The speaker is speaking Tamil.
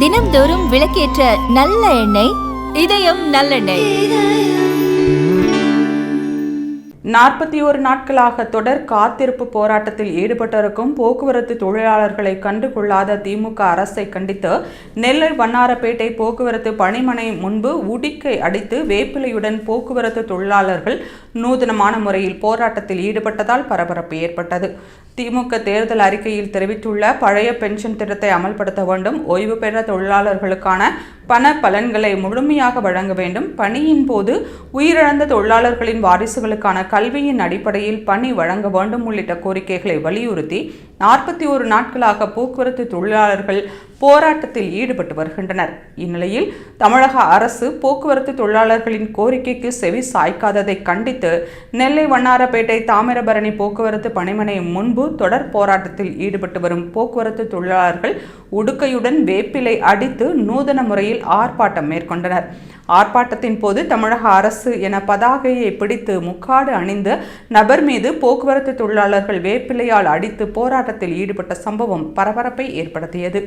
தினம்தோறும் விளக்கேற்ற நல்ல எண்ணெய் இதயம் நல்லெண்ணெய். 41 நாட்களாக தொடர் காத்திருப்பு போராட்டத்தில் ஈடுபட்டிருக்கும் போக்குவரத்து தொழிலாளர்களை கண்டுகொள்ளாத திமுக அரசை கண்டித்து நெல்லை வண்ணாரப்பேட்டை போக்குவரத்து பணிமனை முன்பு உடிக்கை அடித்து வேப்பிலையுடன் போக்குவரத்து தொழிலாளர்கள் நூதனமான முறையில் போராட்டத்தில் ஈடுபட்டதால் பரபரப்பு ஏற்பட்டது. திமுக தேர்தல் அறிக்கையில் தெரிவித்துள்ள பழைய பென்ஷன் திட்டத்தை அமல்படுத்த வேண்டும், ஓய்வு பெற்ற தொழிலாளர்களுக்கான பண பலன்களை முழுமையாக வழங்க வேண்டும், பணியின் போது உயிரிழந்த தொழிலாளர்களின் வாரிசுகளுக்கான கல்வியின் அடிப்படையில் பணி வழங்க வேண்டும் உள்ளிட்ட கோரிக்கைகளை வலியுறுத்தி 41 நாட்களாக போக்குவரத்து தொழிலாளர்கள் போராட்டத்தில் ஈடுபட்டு வருகின்றனர். இந்நிலையில் தமிழக அரசு போக்குவரத்து தொழிலாளர்களின் கோரிக்கைக்கு செவி சாய்க்காததை கண்டித்து நெல்லை வண்ணாரப்பேட்டை தாமிரபரணி போக்குவரத்து பணிமனை முன்பு தொடர் போராட்டத்தில் ஈடுபட்டு வரும் போக்குவரத்து தொழிலாளர்கள் உடுக்கையுடன் வேப்பிலை அடித்து நூதன முறையில் ஆர்ப்பாட்டம் மேற்கொண்டனர். ஆர்ப்பாட்டத்தின் போது தமிழக அரசு என பதாகையை பிடித்து முக்காடு அணிந்த நபர் மீது போக்குவரத்து தொழிலாளர்கள் வேப்பிலையால் அடித்து போராட்டத்தில் ஈடுபட்ட சம்பவம் பரபரப்பை ஏற்படுத்தியது.